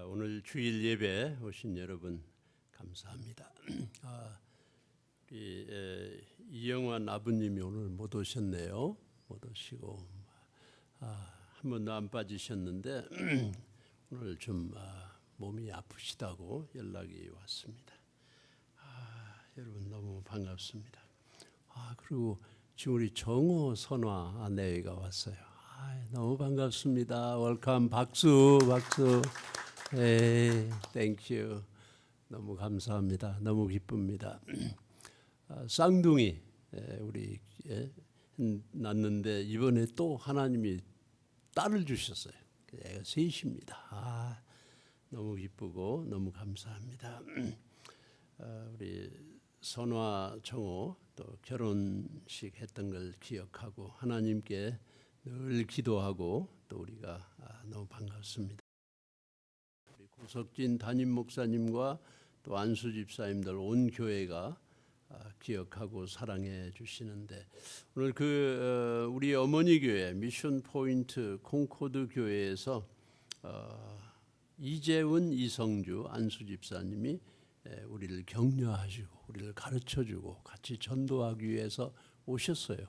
오늘 주일 예배 오신 여러분 감사합니다. 우리 이영환 아버님이 오늘 못 오셨네요. 못 오시고 한 번도 안 빠지셨는데 오늘 좀 몸이 아프시다고 연락이 왔습니다. 여러분 너무 반갑습니다. 그리고 지금 우리 정호 선화 아내가 왔어요. 너무 반갑습니다. 웰컴. 박수. 땡큐. 너무 감사합니다. 너무 기쁩니다. 쌍둥이 우리 낳는데 이번에 또 하나님이 딸을 주셨어요. 애가 셋입니다. 너무 기쁘고 너무 감사합니다. 우리 선화 정호 또 결혼식 했던 걸 기억하고 하나님께 늘 기도하고 또 우리가 너무 반갑습니다. 우리 고석진 담임 목사님과 또 안수 집사님들 온 교회가 기억하고 사랑해 주시는데 오늘 우리 어머니 교회 미션 포인트 콩코드 교회에서 이재훈 이성주 안수 집사님이 우리를 격려하시고 우리를 가르쳐주고 같이 전도하기 위해서 오셨어요.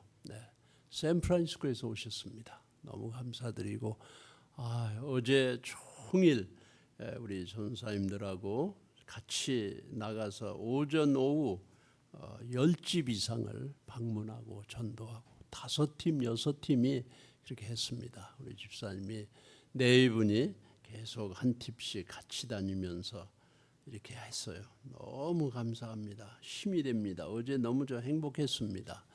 샌프란시스코에서 오셨습니다. 너무 감사드리고 어제 종일 우리 전사님들하고 같이 나가서 오전 오후 10집 이상을 방문하고 전도하고 5팀 6팀이 그렇게 했습니다. 우리 집사님이 네 분이 계속 한 팀씩 같이 다니면서 이렇게 했어요. 너무 감사합니다. 힘이 됩니다. 어제 너무 행복했습니다.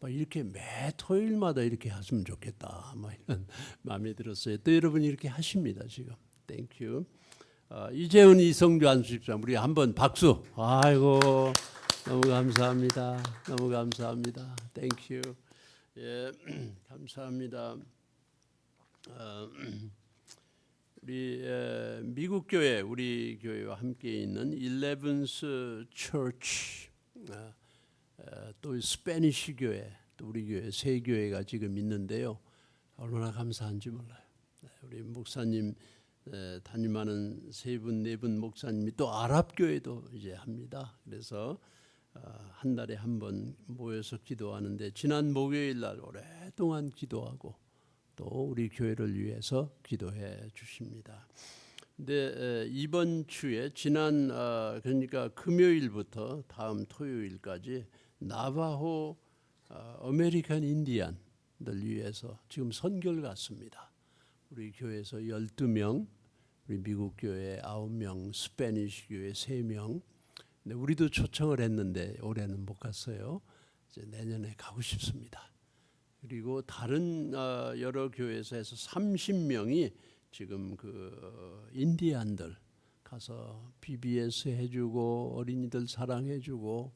이렇게 매 토요일마다 이렇게 하시면 좋겠다. 이런 마음이 들었어요. 또 여러분이 이렇게 하십니다. 지금. 땡큐. 이재훈 이성주 안수집사 우리 한번 박수. 아이고 너무 감사합니다. 너무 감사합니다. 땡큐. 예, 감사합니다. 우리 미국 교회 우리 교회와 함께 있는 11th Church 또 스페니시 교회 또 우리 교회 세 교회가 지금 있는데요. 얼마나 감사한지 몰라요. 우리 목사님 담임하는 세 분 네 분 목사님이 또 아랍 교회도 이제 합니다. 그래서 한 달에 한 번 모여서 기도하는데 지난 목요일 날 오랫동안 기도하고 또 우리 교회를 위해서 기도해 주십니다. 근데 이번 주에 지난 그러니까 금요일부터 다음 토요일까지 나바호 아메리칸 인디안들 위해서 지금 선교를 갔습니다. 우리 교회에서 12명, 우리 미국 교회 9명, 스페니시 교회 3명. 근데 우리도 초청을 했는데 올해는 못 갔어요. 이제 내년에 가고 싶습니다. 그리고 다른 여러 교회에서 해서 30명이 지금 인디안들 가서 BBS 해주고 어린이들 사랑해주고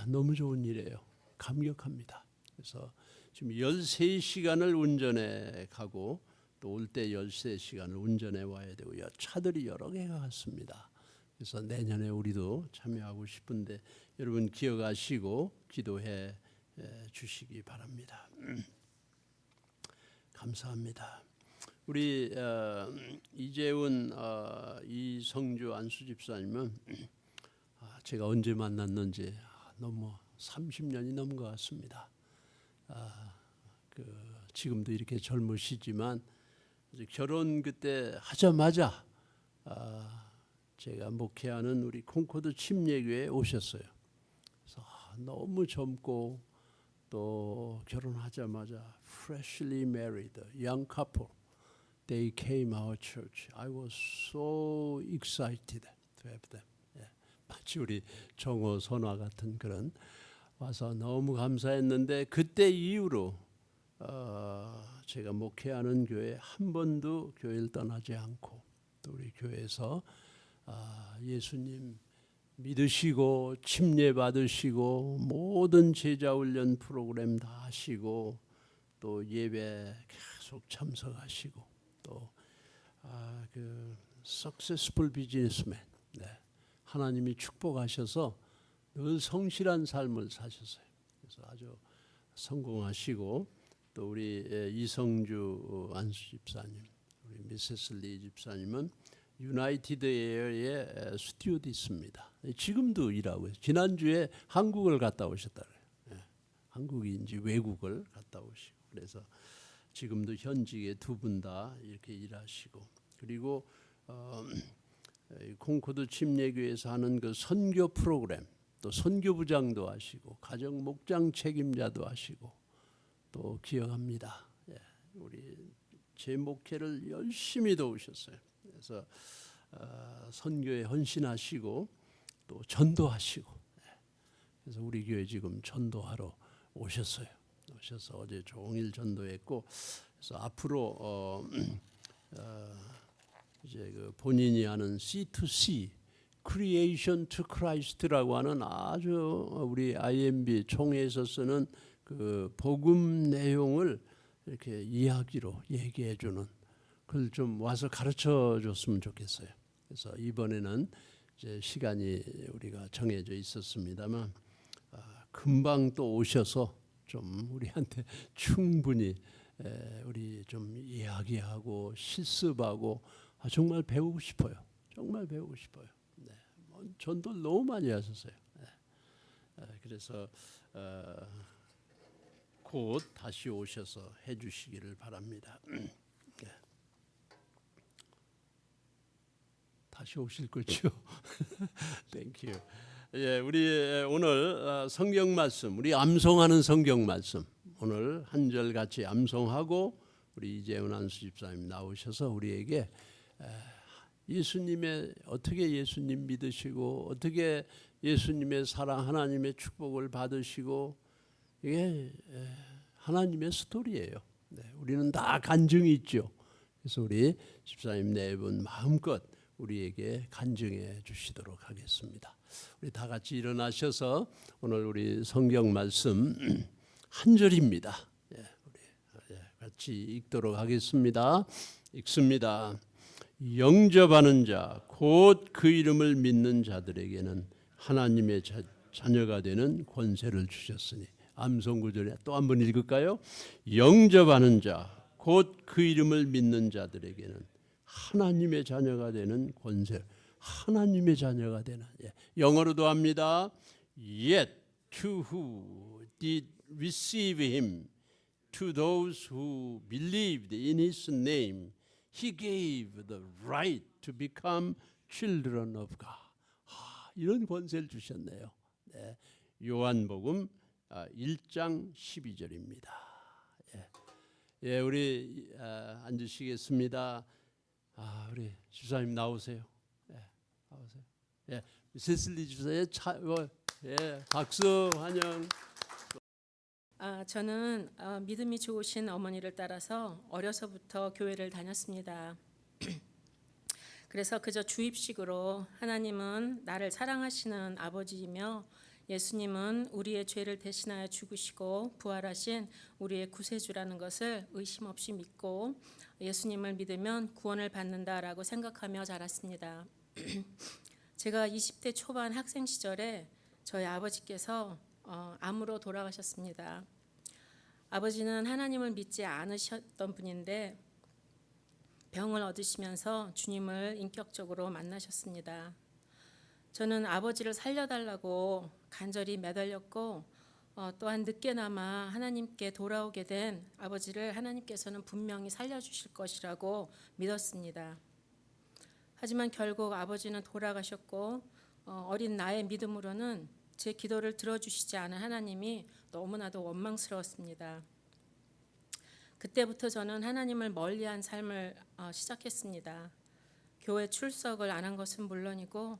너무 좋은 일이에요. 감격합니다. 그래서 지금 13시간을 운전해 가고 또 올 때 13시간을 운전해 와야 되고요. 차들이 여러 개가 갔습니다. 그래서 내년에 우리도 참여하고 싶은데 여러분 기억하시고 기도해 주시기 바랍니다. 감사합니다. 우리 이재훈 이성주 안수 집사님은 제가 언제 만났는지 너무 30년이 넘은 것 같습니다. 지금도 이렇게 젊으시지만 결혼 그때 하자마자 제가 목회하는 우리 콩코드 침례교회에 오셨어요. 그래서 너무 젊고 또 결혼하자마자 freshly married young couple they came our church. I was so excited to have them. 마치 우리 정호 선화 같은 그런 와서 너무 감사했는데 그때 이후로 제가 목회하는 교회 한 번도 교회를 떠나지 않고 또 우리 교회에서 예수님 믿으시고 침례 받으시고 모든 제자 훈련 프로그램 다 하시고 또 예배 계속 참석하시고 또 successful businessman 하나님이 축복하셔서 늘 성실한 삶을 사셨어요. 그래서 아주 성공하시고 또 우리 이성주 안수 집사님 우리 미세스 리 집사님은 유나이티드 에어의 스튜어디스입니다. 지금도 일하고 있어요. 지난주에 한국을 갔다 오셨다 그래요. 한국인지 외국을 갔다 오시고 그래서 지금도 현직에 두 분 다 이렇게 일하시고 그리고 콩코드 침례교회에서 하는 그 선교 프로그램 또 선교부장도 하시고 가정 목장 책임자도 하시고 또 기억합니다. 우리 제 목회를 열심히 도우셨어요. 그래서 선교에 헌신하시고 또 전도하시고 그래서 우리 교회 지금 전도하러 오셨어요. 오셔서 어제 종일 전도했고 그래서 앞으로 이제 그 본인이 하는 C2C Creation to Christ라고 하는 아주 우리 IMB 총회에서 쓰는 그 복음 내용을 이렇게 이야기로 얘기해 주는 그걸 좀 와서 가르쳐 줬으면 좋겠어요. 그래서 이번에는 이제 시간이 우리가 정해져 있었습니다만 금방 또 오셔서 좀 우리한테 충분히 우리 좀 이야기하고 실습하고 정말 배우고 싶어요. 정말 배우고 싶어요. 네. 전도 너무 많이 하셨어요. 그래서 곧 다시 오셔서 해주시기를 바랍니다. 다시 오실 거죠? 땡큐. 예, 우리 오늘 성경 말씀, 우리 암송하는 성경 말씀 오늘 한 절 같이 암송하고 우리 이재훈 안수 집사님 나오셔서 우리에게 예수님의 어떻게 예수님 믿으시고 어떻게 예수님의 사랑 하나님의 축복을 받으시고 이게 하나님의 스토리예요. 네, 우리는 다 간증이 있죠. 그래서 우리 집사님 네 분 마음껏 우리에게 간증해 주시도록 하겠습니다. 우리 다 같이 일어나셔서 오늘 우리 성경 말씀 한 절입니다. 우리 같이 읽도록 하겠습니다. 읽습니다. 영접하는 자, 곧 그 이름을 믿는 자들에게는 하나님의 자녀가 되는 권세를 주셨으니. 암송 구절에 또 한번 읽을까요? 영접하는 자, 곧 그 이름을 믿는 자들에게는 하나님의 자녀가 되는 권세, 하나님의 자녀가 되는. 영어로도 합니다. Yet to who did receive him, to those who believed in his name, he gave the right to become children of God. 이런 권세를 주셨네요. 네, 요한복음 1장 12절입니다. 예, 우리 앉으시겠습니다. 우리 집사님 나오세요. 나오세요. 세슬리 집사의 박수 환영. 저는 믿음이 좋으신 어머니를 따라서 어려서부터 교회를 다녔습니다. 그래서 그저 주입식으로 하나님은 나를 사랑하시는 아버지이며 예수님은 우리의 죄를 대신하여 죽으시고 부활하신 우리의 구세주라는 것을 의심 없이 믿고 예수님을 믿으면 구원을 받는다라고 생각하며 자랐습니다. 제가 20대 초반 학생 시절에 저희 아버지께서 암으로 돌아가셨습니다. 아버지는 하나님을 믿지 않으셨던 분인데 병을 얻으시면서 주님을 인격적으로 만나셨습니다. 저는 아버지를 살려달라고 간절히 매달렸고 또한 늦게나마 하나님께 돌아오게 된 아버지를 하나님께서는 분명히 살려주실 것이라고 믿었습니다. 하지만 결국 아버지는 돌아가셨고 어린 나의 믿음으로는 제 기도를 들어주시지 않은 하나님이 너무나도 원망스러웠습니다. 그때부터 저는 하나님을 멀리한 삶을 시작했습니다. 교회 출석을 안 한 것은 물론이고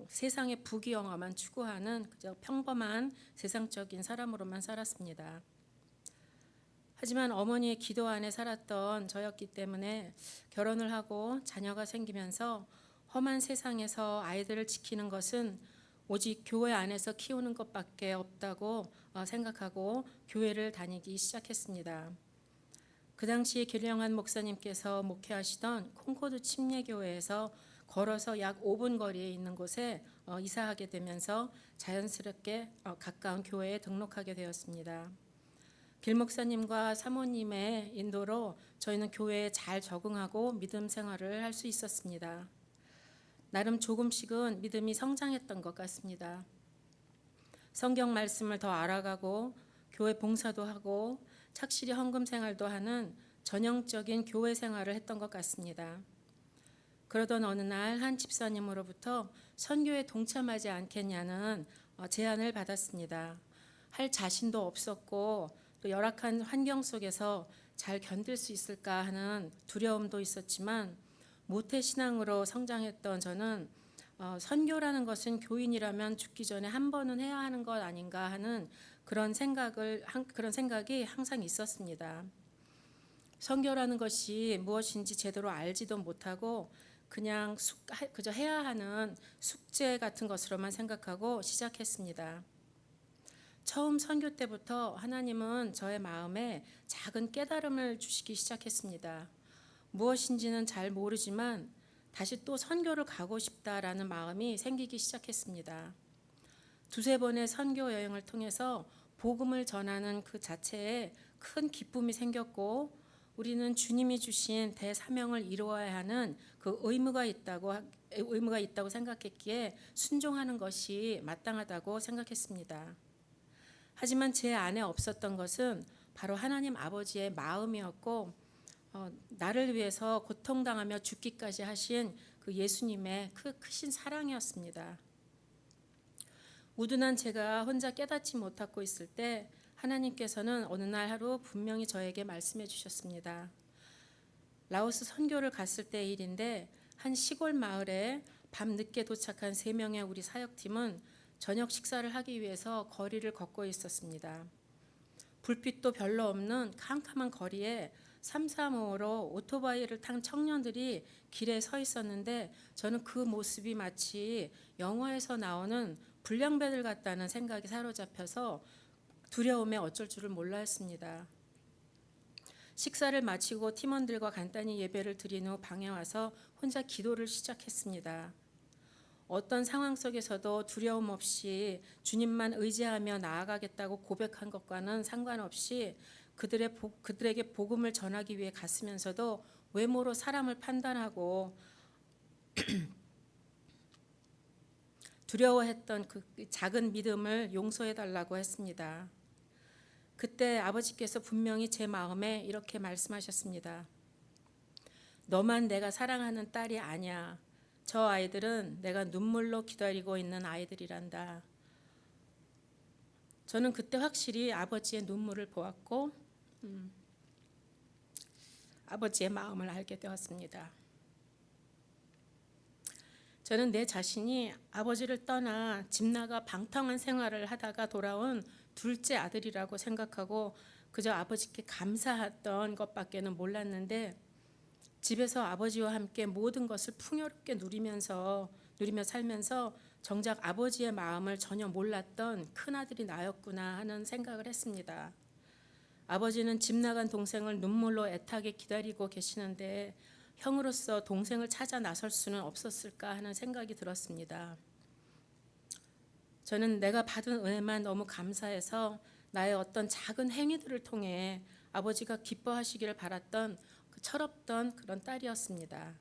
세상의 부귀영화만 추구하는 그저 평범한 세상적인 사람으로만 살았습니다. 하지만 어머니의 기도 안에 살았던 저였기 때문에 결혼을 하고 자녀가 생기면서 험한 세상에서 아이들을 지키는 것은 오직 교회 안에서 키우는 것밖에 없다고 생각하고 교회를 다니기 시작했습니다. 그 당시 길령한 목사님께서 목회하시던 콩코드 침례교회에서 걸어서 약 5분 거리에 있는 곳에 이사하게 되면서 자연스럽게 가까운 교회에 등록하게 되었습니다. 길 목사님과 사모님의 인도로 저희는 교회에 잘 적응하고 믿음 생활을 할 수 있었습니다. 나름 조금씩은 믿음이 성장했던 것 같습니다. 성경 말씀을 더 알아가고 교회 봉사도 하고 착실히 헌금 생활도 하는 전형적인 교회 생활을 했던 것 같습니다. 그러던 어느 날 한 집사님으로부터 선교에 동참하지 않겠냐는 제안을 받았습니다. 할 자신도 없었고 또 열악한 환경 속에서 잘 견딜 수 있을까 하는 두려움도 있었지만 모태신앙으로 성장했던 저는 선교라는 것은 교인이라면 죽기 전에 한 번은 해야 하는 것 아닌가 하는 그런 생각이 항상 있었습니다. 선교라는 것이 무엇인지 제대로 알지도 못하고 그냥 그저 해야 하는 숙제 같은 것으로만 생각하고 시작했습니다. 처음 선교 때부터 하나님은 저의 마음에 작은 깨달음을 주시기 시작했습니다. 무엇인지는 잘 모르지만 다시 또 선교를 가고 싶다라는 마음이 생기기 시작했습니다. 두세 번의 선교 여행을 통해서 복음을 전하는 그 자체에 큰 기쁨이 생겼고 우리는 주님이 주신 대사명을 이루어야 하는 그 의무가 있다고 생각했기에 순종하는 것이 마땅하다고 생각했습니다. 하지만 제 안에 없었던 것은 바로 하나님 아버지의 마음이었고 나를 위해서 고통당하며 죽기까지 하신 그 예수님의 그 크신 사랑이었습니다. 우둔한 제가 혼자 깨닫지 못하고 있을 때 하나님께서는 어느 날 하루 분명히 저에게 말씀해 주셨습니다. 라오스 선교를 갔을 때의 일인데 한 시골 마을에 밤늦게 도착한 3명의 우리 사역팀은 저녁 식사를 하기 위해서 거리를 걷고 있었습니다. 불빛도 별로 없는 캄캄한 거리에 삼삼오오로 오토바이를 탄 청년들이 길에 서 있었는데 저는 그 모습이 마치 영화에서 나오는 불량배들 같다는 생각이 사로잡혀서 두려움에 어쩔 줄을 몰라 했습니다. 식사를 마치고 팀원들과 간단히 예배를 드린 후 방에 와서 혼자 기도를 시작했습니다. 어떤 상황 속에서도 두려움 없이 주님만 의지하며 나아가겠다고 고백한 것과는 상관없이 그들에게 복음을 전하기 위해 갔으면서도 외모로 사람을 판단하고 두려워했던 그 작은 믿음을 용서해 달라고 했습니다. 그때 아버지께서 분명히 제 마음에 이렇게 말씀하셨습니다. 너만 내가 사랑하는 딸이 아니야. 저 아이들은 내가 눈물로 기다리고 있는 아이들이란다. 저는 그때 확실히 아버지의 눈물을 보았고 아버지의 마음을 알게 되었습니다. 저는 내 자신이 아버지를 떠나 집 나가 방탕한 생활을 하다가 돌아온 둘째 아들이라고 생각하고 그저 아버지께 감사했던 것밖에는 몰랐는데 집에서 아버지와 함께 모든 것을 풍요롭게 누리며 살면서 정작 아버지의 마음을 전혀 몰랐던 큰아들이 나였구나 하는 생각을 했습니다. 아버지는 집 나간 동생을 눈물로 애타게 기다리고 계시는데 형으로서 동생을 찾아 나설 수는 없었을까 하는 생각이 들었습니다. 저는 내가 받은 은혜만 너무 감사해서 나의 어떤 작은 행위들을 통해 아버지가 기뻐하시기를 바랐던 그 철없던 그런 딸이었습니다.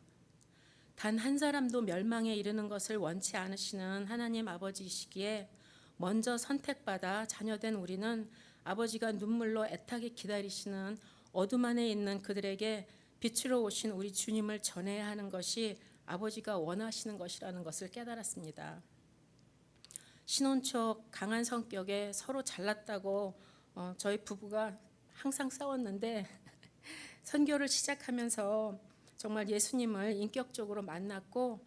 단 한 사람도 멸망에 이르는 것을 원치 않으시는 하나님 아버지이시기에 먼저 선택받아 자녀된 우리는 아버지가 눈물로 애타게 기다리시는 어둠 안에 있는 그들에게 빛으로 오신 우리 주님을 전해야 하는 것이 아버지가 원하시는 것이라는 것을 깨달았습니다. 신혼 초 강한 성격에 서로 잘났다고 저희 부부가 항상 싸웠는데 선교를 시작하면서 정말 예수님을 인격적으로 만났고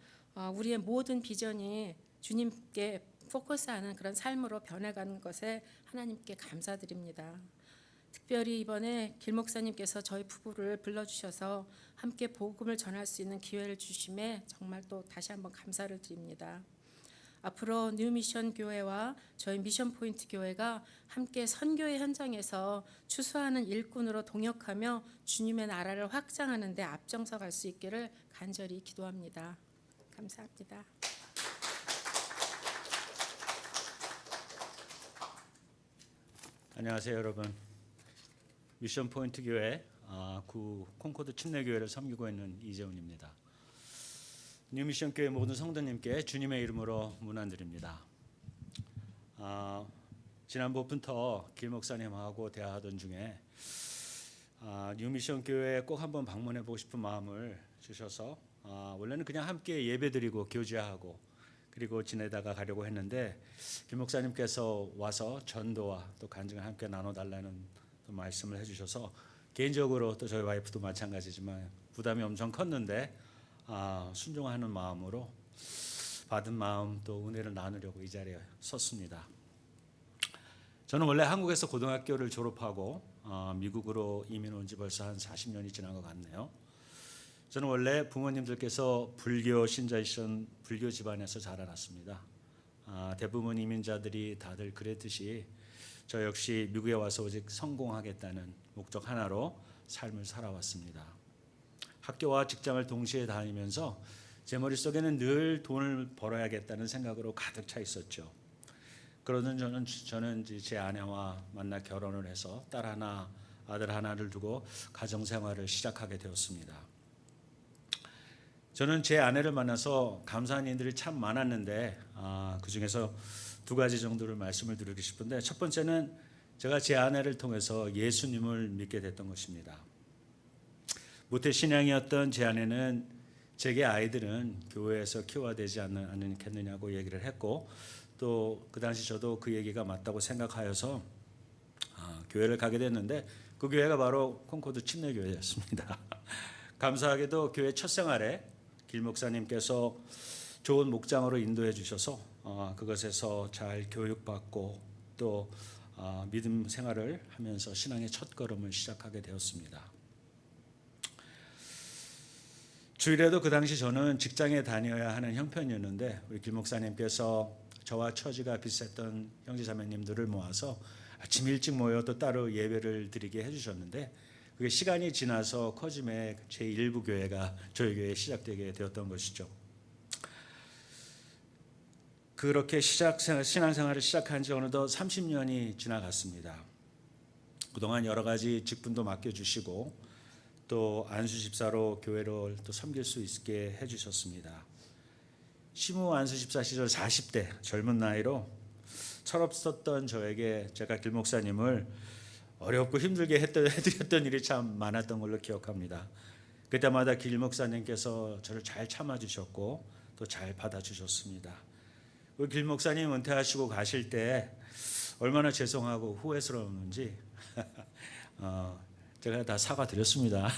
우리의 모든 비전이 주님께 포커스하는 그런 삶으로 변해가는 것에 하나님께 감사드립니다. 특별히 이번에 길 목사님께서 저희 부부를 불러주셔서 함께 복음을 전할 수 있는 기회를 주심에 정말 또 다시 한번 감사를 드립니다. 앞으로 뉴미션 교회와 저희 미션 포인트 교회가 함께 선교의 현장에서 추수하는 일꾼으로 동역하며 주님의 나라를 확장하는 데 앞장서 갈 수 있기를 간절히 기도합니다. 감사합니다. 안녕하세요, 여러분. 미션 포인트 교회 구 콩코드 침례교회를 섬기고 있는 이재훈입니다. 뉴미션 교회 모든 성도님께 주님의 이름으로 문안드립니다. 지난번부터 길 목사님하고 대화하던 중에 뉴미션 교회에 꼭 한번 방문해 보고 싶은 마음을 주셔서 원래는 그냥 함께 예배드리고 교제하고 그리고 지내다가 가려고 했는데 길 목사님께서 와서 전도와 또 간증을 함께 나눠달라는 또 말씀을 해주셔서 개인적으로 또 저희 와이프도 마찬가지지만 부담이 엄청 컸는데 순종하는 마음으로 받은 마음 또 은혜를 나누려고 이 자리에 섰습니다. 저는 원래 한국에서 고등학교를 졸업하고 미국으로 이민 온 지 벌써 한 40년이 지난 것 같네요. 저는 원래 부모님들께서 불교 신자이신 불교 집안에서 자라났습니다. 대부분 이민자들이 다들 그랬듯이 저 역시 미국에 와서 오직 성공하겠다는 목적 하나로 삶을 살아왔습니다. 학교와 직장을 동시에 다니면서 제 머릿속에는 늘 돈을 벌어야겠다는 생각으로 가득 차 있었죠. 그러던 저는 제 아내와 만나 결혼을 해서 딸 하나, 아들 하나를 두고 가정 생활을 시작하게 되었습니다. 저는 제 아내를 만나서 감사한 일들이 참 많았는데 그 중에서 두 가지 정도를 말씀을 드리고 싶은데 첫 번째는 제가 제 아내를 통해서 예수님을 믿게 됐던 것입니다. 모태 신앙이었던 제 아내는 제게 아이들은 교회에서 키워야 되지 않겠느냐고 얘기를 했고 또 그 당시 저도 그 얘기가 맞다고 생각하여서 교회를 가게 됐는데 그 교회가 바로 콩코드 침례교회였습니다. 감사하게도 교회 첫 생활에 길 목사님께서 좋은 목장으로 인도해 주셔서 그것에서 잘 교육받고 또 믿음 생활을 하면서 신앙의 첫걸음을 시작하게 되었습니다. 주일에도 그 당시 저는 직장에 다녀야 하는 형편이었는데 우리 길 목사님께서 저와 처지가 비슷했던 형제자매님들을 모아서 아침 일찍 모여 또 따로 예배를 드리게 해주셨는데 그게 시간이 지나서 커짐에 제1부 교회가 저희 교회에 시작되게 되었던 것이죠. 그렇게 신앙생활을 시작한 지 어느덧 30년이 지나갔습니다. 그동안 여러 가지 직분도 맡겨주시고 또 안수 집사로 교회를 또 섬길 수 있게 해주셨습니다. 시무 안수 집사 시절 40대 젊은 나이로 철없었던 저에게 제가 길 목사님을 어렵고 힘들게 해드렸던 일이 참 많았던 걸로 기억합니다. 그때마다 길 목사님께서 저를 잘 참아주셨고 또 잘 받아주셨습니다. 길 목사님 은퇴하시고 가실 때 얼마나 죄송하고 후회스러웠는지 제가 다 사과드렸습니다.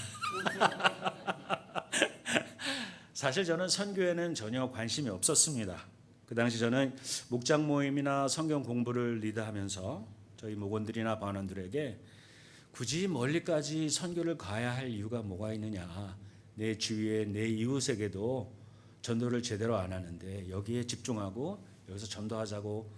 사실 저는 선교에는 전혀 관심이 없었습니다. 그 당시 저는 목장 모임이나 성경 공부를 리드하면서 저희 목원들이나 반원들에게 굳이 멀리까지 선교를 가야 할 이유가 뭐가 있느냐. 내 주위에 내 이웃에게도 전도를 제대로 안 하는데 여기에 집중하고 여기서 전도하자고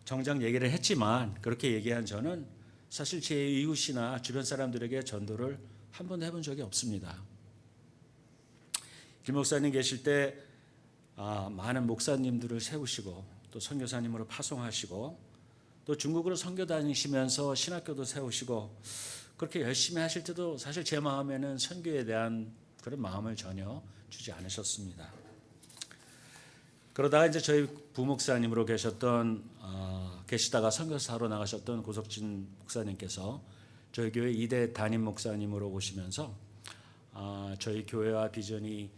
정작 얘기를 했지만 그렇게 얘기한 저는 사실 제 이웃이나 주변 사람들에게 전도를 한 번도 해본 적이 없습니다. 길 목사님 계실 때 많은 목사님들을 세우시고 또 선교사님으로 파송하시고 또 중국으로 선교 다니시면서 신학교도 세우시고 그렇게 열심히 하실 때도 사실 제 마음에는 선교에 대한 그런 마음을 전혀 주지 않으셨습니다. 그러다가 이제 저희 부목사님으로 계시다가 선교사로 나가셨던 고석진 목사님께서 저희 교회 2대 담임 목사님으로 오시면서 저희 교회와 비전이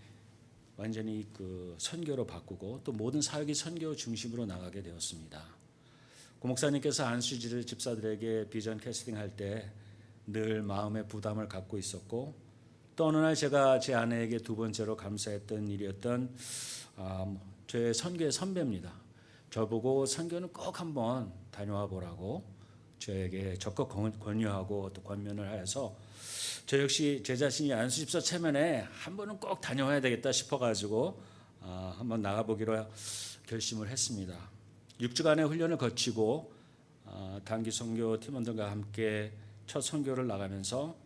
완전히 그 선교로 바꾸고 또 모든 사역이 선교 중심으로 나가게 되었습니다. 고 목사님께서 안수지를 집사들에게 비전 캐스팅할 때 늘 마음의 부담을 갖고 있었고 또 어느 날 제가 제 아내에게 두 번째로 감사했던 일이었던 제 선교의 선배입니다. 저보고 선교는 꼭 한번 다녀와 보라고 저에게 적극 권유하고 또 권면을 하여서 저 역시 제 자신이 안수집사 체면에 한 번은 꼭 다녀와야 되겠다 싶어가지고 한번 나가보기로 결심을 했습니다. 6주간의 훈련을 거치고 단기 선교 팀원들과 함께 첫 선교를 나가면서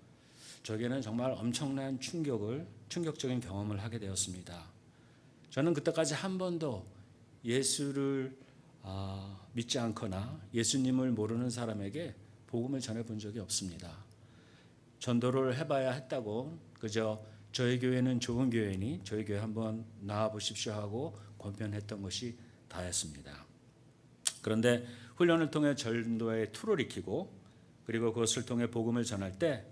저에게는 정말 엄청난 충격적인 경험을 하게 되었습니다. 저는 그때까지 한 번도 예수를 믿지 않거나 예수님을 모르는 사람에게 복음을 전해본 적이 없습니다. 전도를 해봐야 했다고 그저 저희 교회는 좋은 교회니 저희 교회 한번 나와 보십시오 하고 권편했던 것이 다였습니다. 그런데 훈련을 통해 전도의 틀을 익히고 그리고 그것을 통해 복음을 전할 때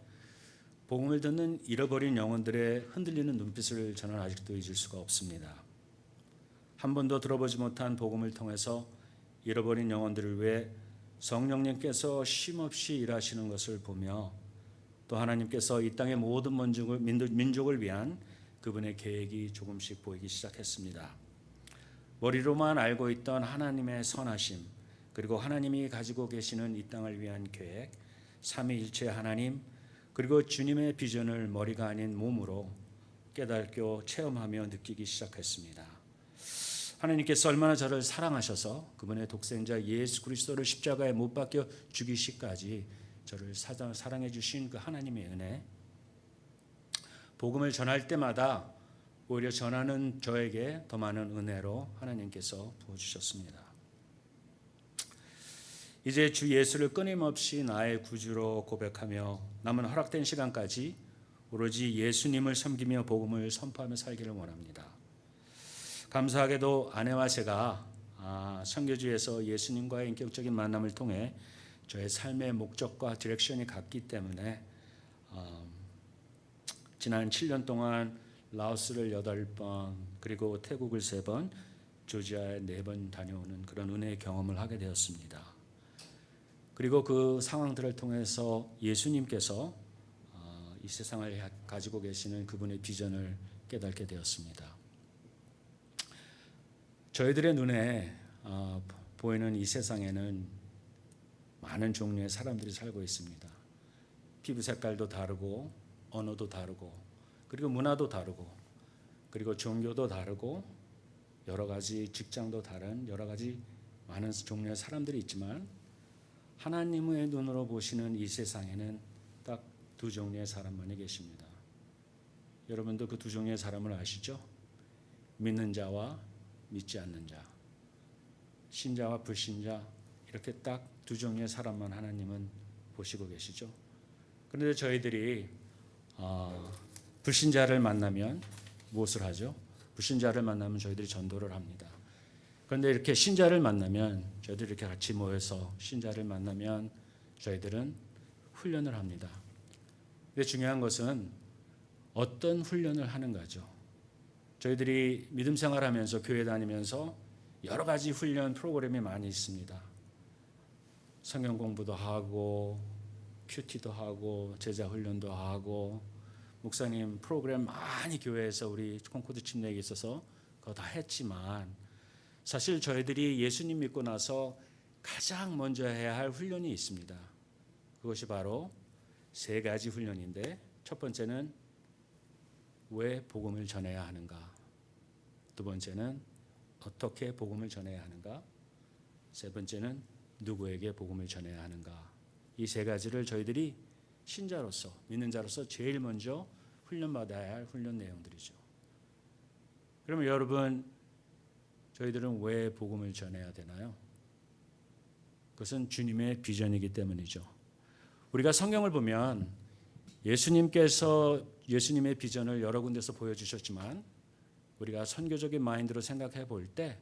복음을 듣는 잃어버린 영혼들의 흔들리는 눈빛을 저는 아직도 잊을 수가 없습니다. 한 번도 들어보지 못한 복음을 통해서 잃어버린 영혼들을 위해 성령님께서 쉼없이 일하시는 것을 보며 또 하나님께서 이 땅의 모든 민족을 위한 그분의 계획이 조금씩 보이기 시작했습니다. 머리로만 알고 있던 하나님의 선하심 그리고 하나님이 가지고 계시는 이 땅을 위한 계획, 삼위일체 하나님 그리고 주님의 비전을 머리가 아닌 몸으로 깨닫고 체험하며 느끼기 시작했습니다. 하나님께서 얼마나 저를 사랑하셔서 그분의 독생자 예수 그리스도를 십자가에 못 박혀 죽이시기까지 저를 사랑해 주신 그 하나님의 은혜, 복음을 전할 때마다 오히려 전하는 저에게 더 많은 은혜로 하나님께서 부어주셨습니다. 이제 주 예수를 끊임없이 나의 구주로 고백하며 남은 허락된 시간까지 오로지 예수님을 섬기며 복음을 선포하며 살기를 원합니다. 감사하게도 아내와 제가 선교지에서 예수님과의 인격적인 만남을 통해 저의 삶의 목적과 디렉션이 같기 때문에 지난 7년 동안 라오스를 8번 그리고 태국을 3번 조지아에 4번 다녀오는 그런 은혜의 경험을 하게 되었습니다. 그리고 그 상황들을 통해서 예수님께서 이 세상을 가지고 계시는 그분의 비전을 깨닫게 되었습니다. 저희들의 눈에 보이는 이 세상에는 많은 종류의 사람들이 살고 있습니다. 피부 색깔도 다르고 언어도 다르고 그리고 문화도 다르고 그리고 종교도 다르고 여러 가지 직장도 다른 여러 가지 많은 종류의 사람들이 있지만 하나님의 눈으로 보시는 이 세상에는 딱 2종류의 사람만이 계십니다. 여러분도 그 2종류의 사람을 아시죠? 믿는 자와 믿지 않는 자, 신자와 불신자 이렇게 딱 2종류의 사람만 하나님은 보시고 계시죠. 그런데 저희들이 불신자를 만나면 무엇을 하죠? 불신자를 만나면 저희들이 전도를 합니다. 그런데 이렇게 신자를 만나면 저희들이 이렇게 같이 모여서 신자를 만나면 저희들은 훈련을 합니다. 근데 중요한 것은 어떤 훈련을 하는가죠. 저희들이 믿음 생활하면서 교회 다니면서 여러 가지 훈련 프로그램이 많이 있습니다. 성경 공부도 하고 큐티도 하고 제자 훈련도 하고 목사님 프로그램 많이 교회에서 우리 콩코드 침례에 있어서 그거 다 했지만 사실 저희들이 예수님 믿고 나서 가장 먼저 해야 할 훈련이 있습니다. 그것이 바로 3가지 훈련인데 첫 번째는 왜 복음을 전해야 하는가? 2번째는 어떻게 복음을 전해야 하는가? 3번째는 누구에게 복음을 전해야 하는가? 이 3가지를 저희들이 신자로서 믿는 자로서 제일 먼저 훈련받아야 할 훈련 내용들이죠. 그러면 여러분 저희들은 왜 복음을 전해야 되나요? 그것은 주님의 비전이기 때문이죠. 우리가 성경을 보면 예수님께서 예수님의 비전을 여러 군데서 보여주셨지만 우리가 선교적인 마인드로 생각해 볼 때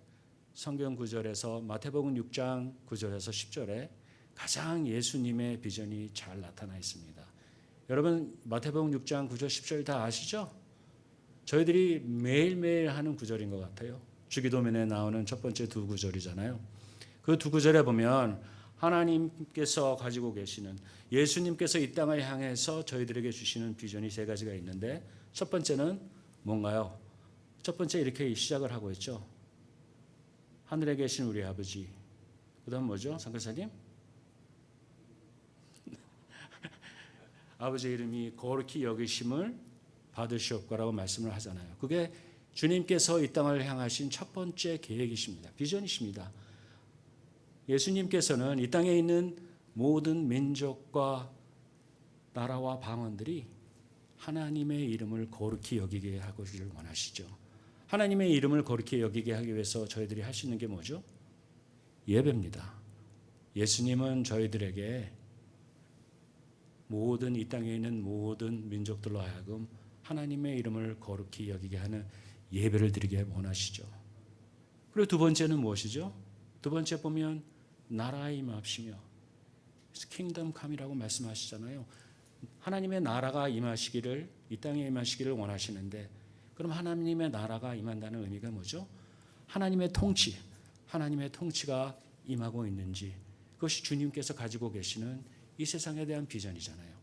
성경 구절에서 마태복음 6장 9절에서 10절에 가장 예수님의 비전이 잘 나타나 있습니다. 여러분 마태복음 6장 9절 10절 다 아시죠? 저희들이 매일매일 하는 구절인 것 같아요. 주기도면에 나오는 첫 번째 2 구절이잖아요. 그 2 구절에 보면 하나님께서 가지고 계시는 예수님께서 이 땅을 향해서 저희들에게 주시는 비전이 3가지가 있는데 첫 번째는 뭔가요? 첫 번째 이렇게 시작을 하고 있죠. 하늘에 계신 우리 아버지. 그 다음 뭐죠? 상교사님? 아버지의 이름이 거룩히 여기심을 받으시옵고라고 말씀을 하잖아요. 그게 주님께서 이 땅을 향하신 첫 번째 계획이십니다. 비전이십니다. 예수님께서는 이 땅에 있는 모든 민족과 나라와 방언들이 하나님의 이름을 거룩히 여기게 하기를 원하시죠. 하나님의 이름을 거룩히 여기게 하기 위해서 저희들이 할 수 있는 게 뭐죠? 예배입니다. 예수님은 저희들에게 모든 이 땅에 있는 모든 민족들로 하여금 하나님의 이름을 거룩히 여기게 하는 예배를 드리게 원하시죠. 그리고 두 번째는 무엇이죠? 두 번째 보면 나라에 임하시며 킹덤 컴이라고 말씀하시잖아요. 하나님의 나라가 임하시기를, 이 땅에 임하시기를 원하시는데, 그럼 하나님의 나라가 임한다는 의미가 뭐죠? 하나님의 통치, 하나님의 통치가 임하고 있는지, 그것이 주님께서 가지고 계시는 이 세상에 대한 비전이잖아요.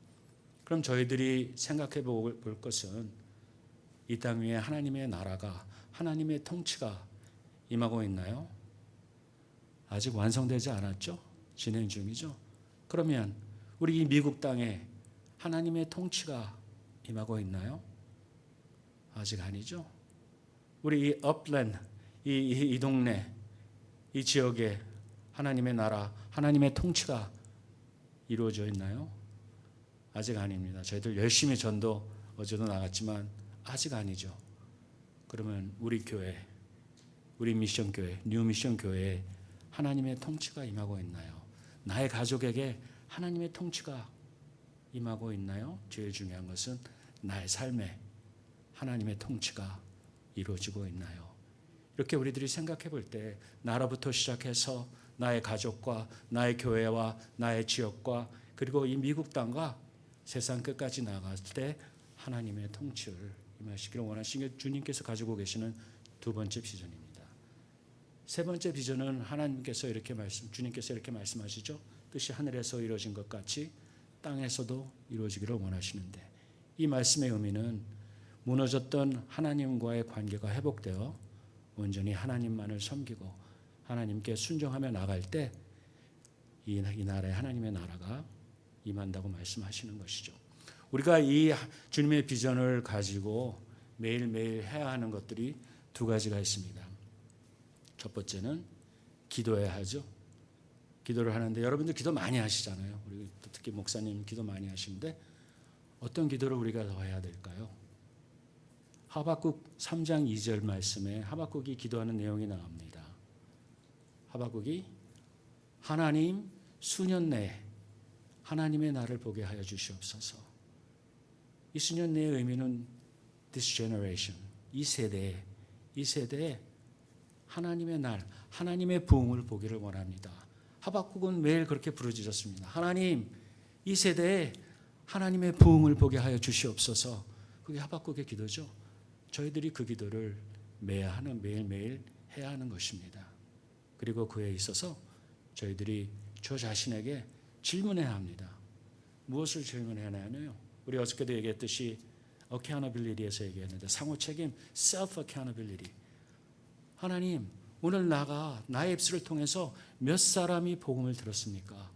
그럼 저희들이 생각해 볼 것은 이 땅 위에 하나님의 나라가, 하나님의 통치가 임하고 있나요? 아직 완성되지 않았죠? 진행 중이죠? 그러면 우리 이 미국 땅에 하나님의 통치가 임하고 있나요? 아직 아니죠? 우리 이 업랜드, 이 동네, 이 지역에 하나님의 나라, 하나님의 통치가 이루어져 있나요? 아직 아닙니다. 저희들 열심히 전도 어제도 나갔지만 아직 아니죠. 그러면 우리 교회, 우리 미션 교회, 뉴 미션 교회에 하나님의 통치가 임하고 있나요? 나의 가족에게 하나님의 통치가 임하고 있나요? 제일 중요한 것은 나의 삶에 하나님의 통치가 이루어지고 있나요? 이렇게 우리들이 생각해 볼 때 나라부터 시작해서 나의 가족과 나의 교회와 나의 지역과 그리고 이 미국 땅과 세상 끝까지 나아갈 때 하나님의 통치를 임하시기를 원하시는 게 주님께서 가지고 계시는 두 번째 비전입니다. 세 번째 비전은 주님께서 이렇게 말씀하시죠. 뜻이 하늘에서 이루어진 것 같이 땅에서도 이루어지기를 원하시는데, 이 말씀의 의미는 무너졌던 하나님과의 관계가 회복되어 온전히 하나님만을 섬기고 하나님께 순종하며 나갈 때 이 나라에 하나님의 나라가 임한다고 말씀하시는 것이죠. 우리가 이 주님의 비전을 가지고 매일매일 해야 하는 것들이 두 가지가 있습니다. 첫 번째는 기도해야 하죠. 기도를 하는데 여러분들 기도 많이 하시잖아요. 우리 특히 목사님 기도 많이 하시는데 어떤 기도를 우리가 더 해야 될까요? 하박국 3장 2절 말씀에 하박국이 기도하는 내용이 나옵니다. 하박국이 하나님 수년 내에 하나님의 날을 보게 하여 주시옵소서. 이 수년 내의 의미는 this generation, 이 세대에 하나님의 날, 하나님의 부흥을 보기를 원합니다. 하박국은 매일 그렇게 부르짖었습니다. 하나님, 이 세대에 하나님의 부흥을 보게 하여 주시옵소서. 그게 하박국의 기도죠. 저희들이 그 기도를 매일매일 해야 하는 것입니다. 그리고 그에 있어서 저희들이 저 자신에게 질문해야 합니다. 무엇을 질문해야 하나요? 우리 어저께도 얘기했듯이 accountability에서 얘기했는데 상호 책임, self accountability. 하나님, 오늘 나의 입술을 통해서 몇 사람이 복음을 들었습니까?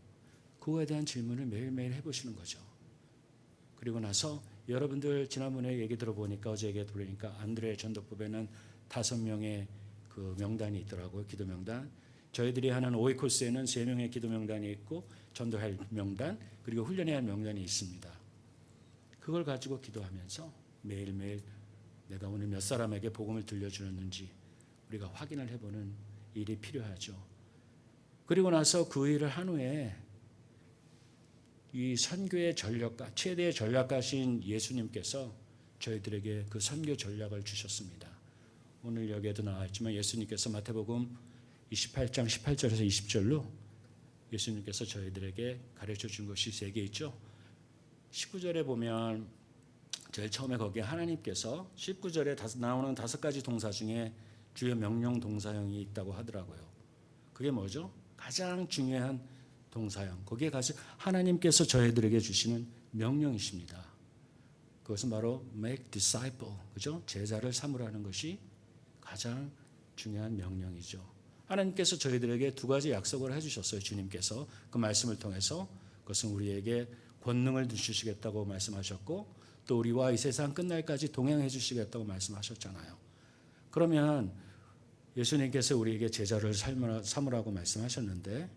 그거에 대한 질문을 매일매일 해보시는 거죠. 그리고 나서 여러분들 지난번에 얘기 들어보니까, 어제 얘기 들어보니까 안드레 전도법에는 5명의 그 명단이 있더라고요. 기도 명단. 저희들이 하는 오이코스에는 3명의 기도 명단이 있고 전도할 명단, 그리고 훈련해야 할 명단이 있습니다. 그걸 가지고 기도하면서 매일매일 내가 오늘 몇 사람에게 복음을 들려주었는지 우리가 확인을 해보는 일이 필요하죠. 그리고 나서 그 일을 한 후에 이 선교의 전략가, 최대의 전략가신 예수님께서 저희들에게 그 선교 전략을 주셨습니다. 오늘 여기에도 나와있지만 예수님께서 마태복음 28장 18절에서 20절로 예수님께서 저희들에게 가르쳐 준 것이 3개 있죠. 19절에 보면 제일 처음에 거기에 하나님께서 19절에 나오는 5가지 동사 중에 주요 명령 동사형이 있다고 하더라고요. 그게 뭐죠? 가장 중요한 동사형. 거기에 가서 하나님께서 저희들에게 주시는 명령이십니다. 그것은 바로 make disciple, 그죠? 제자를 삼으라는 것이 가장 중요한 명령이죠. 하나님께서 저희들에게 2가지 약속을 해주셨어요. 주님께서 그 말씀을 통해서 그것은 우리에게 권능을 주시겠다고 말씀하셨고, 또 우리와 이 세상 끝날까지 동행해 주시겠다고 말씀하셨잖아요. 그러면 예수님께서 우리에게 제자를 삼으라고 말씀하셨는데,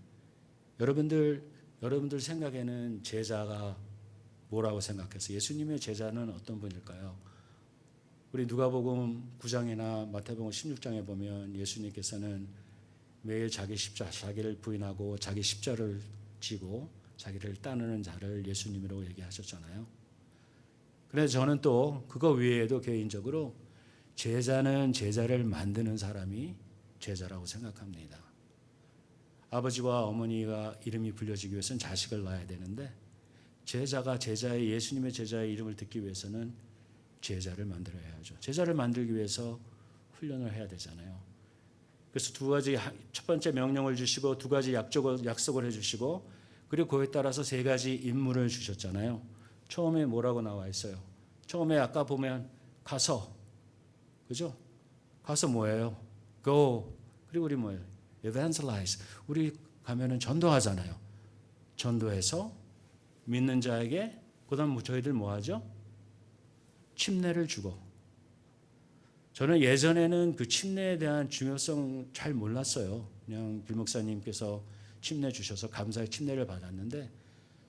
여러분들 생각에는 제자가 뭐라고 생각해서 예수님의 제자는 어떤 분일까요? 우리 누가복음 9장이나 마태복음 16장에 보면 예수님께서는 매일 자기를 부인하고 자기 십자를 지고 자기를 따르는 자를 예수님이라고 얘기하셨잖아요. 그래서 저는 또 그거 외에도 개인적으로 제자는 제자를 만드는 사람이 제자라고 생각합니다. 아버지와 어머니가 이름이 불려지기 위해서는 자식을 낳아야 되는데 제자가 제자의 예수님의 제자의 이름을 듣기 위해서는 제자를 만들어야 하죠. 제자를 만들기 위해서 훈련을 해야 되잖아요. 그래서 두 가지, 첫 번째 명령을 주시고 두 가지 약속을 해주시고 그리고 그에 따라서 세 가지 임무를 주셨잖아요. 처음에 뭐라고 나와 있어요? 처음에 아까 보면 가서, 그죠? 가서 뭐예요? Go. 그리고 우리 뭐예요? Evangelize. 우리 가면은 전도하잖아요. 전도해서 믿는 자에게 그다음 저희들 뭐 하죠? 침례를 주고. 저는 예전에는 그 침례에 대한 중요성 잘 몰랐어요. 그냥 빌 목사님께서 침례 주셔서 감사의 침례를 받았는데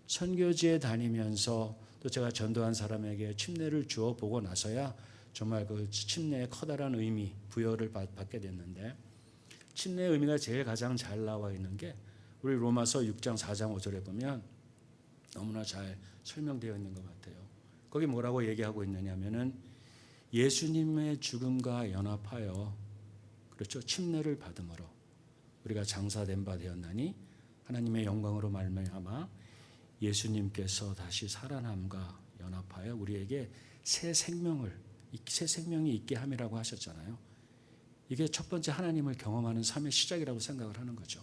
선교지에 다니면서 또 제가 전도한 사람에게 침례를 주어 보고 나서야 정말 그 침례의 커다란 의미, 부여를 받게 됐는데 침례의 의미가 제일 가장 잘 나와 있는 게 우리 로마서 6장 4장 5절에 보면 너무나 잘 설명되어 있는 것 같아요. 거기 뭐라고 얘기하고 있느냐면은 예수님의 죽음과 연합하여 그렇죠. 침례를 받음으로 우리가 장사된 바 되었나니 하나님의 영광으로 말미암아 예수님께서 다시 살아남과 연합하여 우리에게 새 생명이 있게 함이라고 하셨잖아요. 이게 첫 번째 하나님을 경험하는 삶의 시작이라고 생각을 하는 거죠.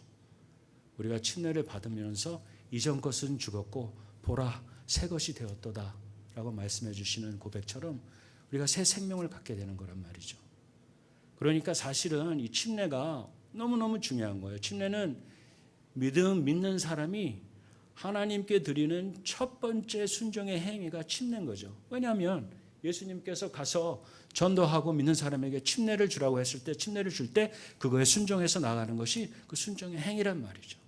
우리가 침례를 받으면서 이전 것은 죽었고 보라 새 것이 되었도다 라고 말씀해 주시는 고백처럼 우리가 새 생명을 갖게 되는 거란 말이죠. 그러니까 사실은 이 침례가 너무너무 중요한 거예요. 침례는 믿는 사람이 하나님께 드리는 첫 번째 순종의 행위가 침례인 거죠. 왜냐하면 예수님께서 가서 전도하고 믿는 사람에게 침례를 주라고 했을 때 침례를 줄 때 그거에 순종해서 나가는 것이 그 순종의 행위란 말이죠.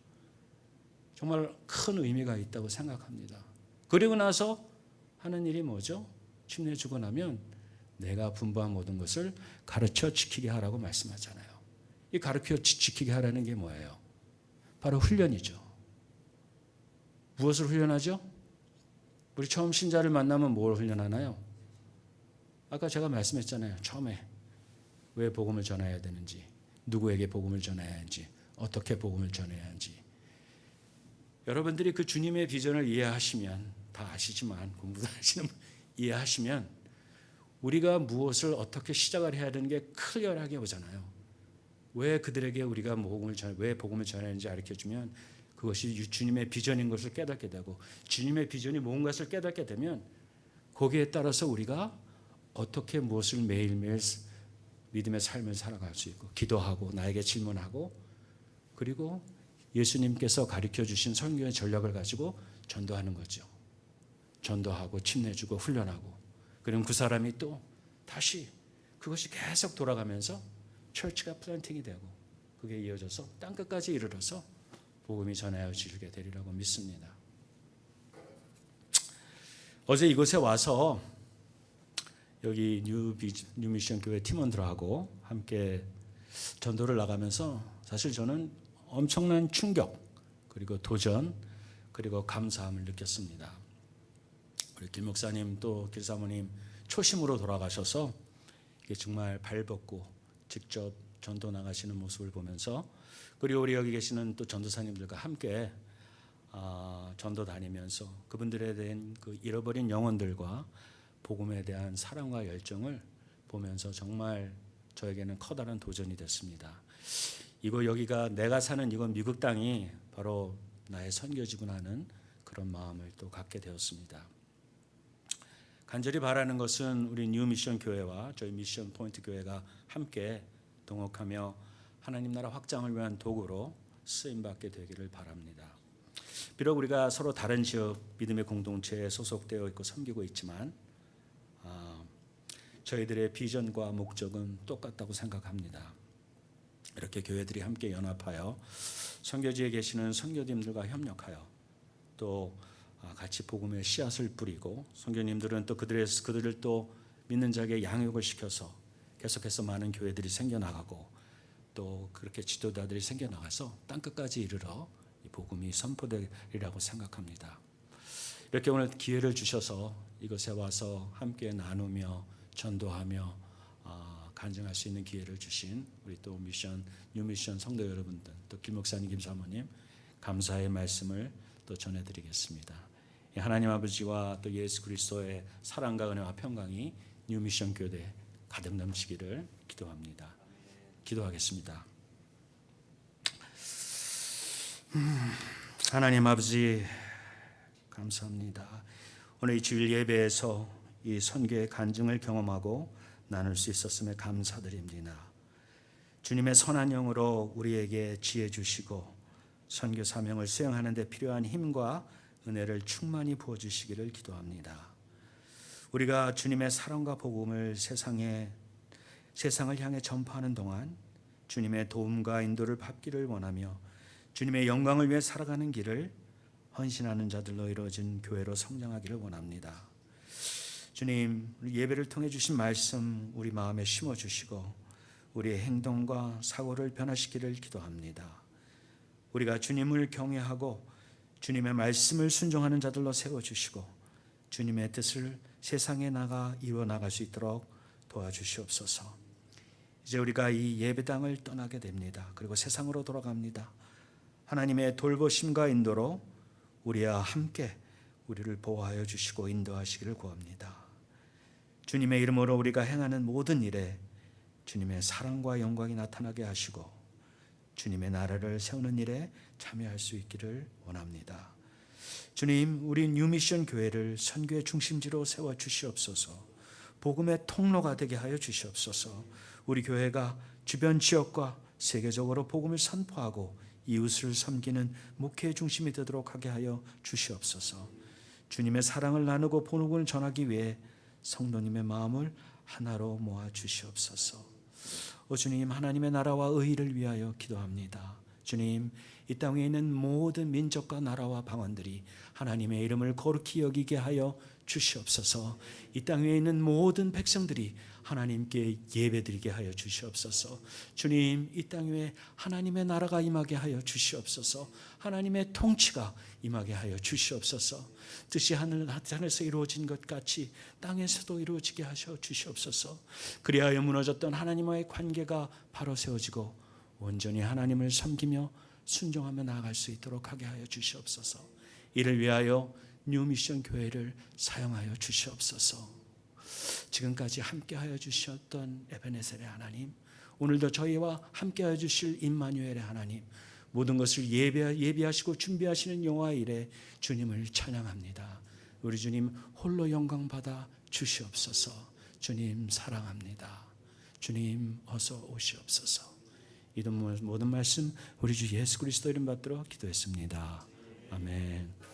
정말 큰 의미가 있다고 생각합니다. 그리고 나서 하는 일이 뭐죠? 침례 주고 나면 내가 분부한 모든 것을 가르쳐 지키게 하라고 말씀하잖아요. 이 가르쳐 지키게 하라는 게 뭐예요? 바로 훈련이죠. 무엇을 훈련하죠? 우리 처음 신자를 만나면 뭘 훈련하나요? 아까 제가 말씀했잖아요. 처음에 왜 복음을 전해야 되는지, 누구에게 복음을 전해야 하는지, 어떻게 복음을 전해야 하는지. 여러분들이 그 주님의 비전을 이해하시면 다 아시지만 공부도 하시는 이해하시면 우리가 무엇을 어떻게 시작을 해야 되는 게 클리어하게 오잖아요. 왜 그들에게 우리가 왜 복음을 전해야 하는지 가르쳐주면 그것이 주님의 비전인 것을 깨닫게 되고 주님의 비전이 뭔 것을 깨닫게 되면 거기에 따라서 우리가 어떻게 무엇을 매일매일 믿음의 삶을 살아갈 수 있고 기도하고 나에게 질문하고 그리고 예수님께서 가르쳐 주신 선교의 전략을 가지고 전도하는 거죠. 전도하고 침례주고 훈련하고 그럼 그 사람이 또 다시 그것이 계속 돌아가면서 처치가 플랜팅이 되고 그게 이어져서 땅끝까지 이르러서 복음이 전하여지게 되리라고 믿습니다. 어제 이곳에 와서 여기 뉴미션 교회 팀원들하고 함께 전도를 나가면서 사실 저는 엄청난 충격 그리고 도전 그리고 감사함을 느꼈습니다. 우리 길 목사님 또 길 사모님 초심으로 돌아가셔서 이게 정말 발벗고 직접 전도 나가시는 모습을 보면서 그리고 우리 여기 계시는 또 전도사님들과 함께 전도 다니면서 그분들에 대한 그 잃어버린 영혼들과 복음에 대한 사랑과 열정을 보면서 정말 저에게는 커다란 도전이 됐습니다. 여기가 내가 사는 이건 미국 땅이 바로 나의 선교지구나 하는 그런 마음을 또 갖게 되었습니다. 간절히 바라는 것은 우리 뉴 미션 교회와 저희 미션 포인트 교회가 함께 동역하며 하나님 나라 확장을 위한 도구로 쓰임받게 되기를 바랍니다. 비록 우리가 서로 다른 지역 믿음의 공동체에 소속되어 있고 섬기고 있지만 저희들의 비전과 목적은 똑같다고 생각합니다. 이렇게 교회들이 함께 연합하여 선교지에 계시는 선교님들과 협력하여 또 같이 복음의 씨앗을 뿌리고 선교님들은 또 그들을 또 믿는 자에게 양육을 시켜서 계속해서 많은 교회들이 생겨나가고 또 그렇게 지도자들이 생겨나가서 땅끝까지 이르러 복음이 선포되리라고 생각합니다. 이렇게 오늘 기회를 주셔서 이곳에 와서 함께 나누며 전도하며 간증할 수 있는 기회를 주신 우리 또 뉴미션 성도 여러분들, 또 김 목사님, 김 사모님 감사의 말씀을 또 전해드리겠습니다. 하나님 아버지와 또 예수 그리스도의 사랑과 은혜와 평강이 뉴미션 교대 가득 넘치기를 기도합니다. 기도하겠습니다. 하나님 아버지 감사합니다. 오늘 이 주일 예배에서 이 선교의 간증을 경험하고 나눌 수 있었음에 감사드립니다. 주님의 선한 영으로 우리에게 지혜 주시고 선교 사명을 수행하는 데 필요한 힘과 은혜를 충만히 부어주시기를 기도합니다. 우리가 주님의 사랑과 복음을 세상을 향해 전파하는 동안 주님의 도움과 인도를 받기를 원하며 주님의 영광을 위해 살아가는 길을 헌신하는 자들로 이루어진 교회로 성장하기를 원합니다. 주님, 예배를 통해 주신 말씀 우리 마음에 심어주시고 우리의 행동과 사고를 변화시키기를 기도합니다. 우리가 주님을 경외하고 주님의 말씀을 순종하는 자들로 세워주시고 주님의 뜻을 세상에 나가 이루어나갈 수 있도록 도와주시옵소서. 이제 우리가 이 예배당을 떠나게 됩니다. 그리고 세상으로 돌아갑니다. 하나님의 돌보심과 인도로 우리와 함께 우리를 보호하여 주시고 인도하시기를 구합니다. 주님의 이름으로 우리가 행하는 모든 일에 주님의 사랑과 영광이 나타나게 하시고 주님의 나라를 세우는 일에 참여할 수 있기를 원합니다. 주님, 우리 뉴미션 교회를 선교의 중심지로 세워 주시옵소서. 복음의 통로가 되게 하여 주시옵소서. 우리 교회가 주변 지역과 세계적으로 복음을 선포하고 이웃을 섬기는 목회의 중심이 되도록 하게 하여 주시옵소서. 주님의 사랑을 나누고 복음을 전하기 위해 성도님의 마음을 하나로 모아 주시옵소서. 주님, 하나님의 나라와 의를 위하여 기도합니다. 주님, 이 땅에 있는 모든 민족과 나라와 방언들이 하나님의 이름을 거룩히 여기게 하여 주시옵소서. 이 땅 위에 있는 모든 백성들이 하나님께 예배드리게 하여 주시옵소서. 주님, 이 땅 위에 하나님의 나라가 임하게 하여 주시옵소서. 하나님의 통치가 임하게 하여 주시옵소서. 뜻이 하늘에서 이루어진 것 같이 땅에서도 이루어지게 하여 주시옵소서. 그리하여 무너졌던 하나님과의 관계가 바로 세워지고 온전히 하나님을 섬기며 순종하며 나아갈 수 있도록 하게 하여 주시옵소서. 이를 위하여 뉴미션 교회를 사용하여 주시옵소서. 지금까지 함께하여 주셨던 에베네셀의 하나님, 오늘도 저희와 함께하여 주실 임마누엘의 하나님, 모든 것을 예비하시고 준비하시는 영화의 일에 주님을 찬양합니다. 우리 주님 홀로 영광 받아 주시옵소서. 주님 사랑합니다. 주님 어서 오시옵소서. 이 모든 말씀 우리 주 예수 그리스도 이름 받들어 기도했습니다. 아멘.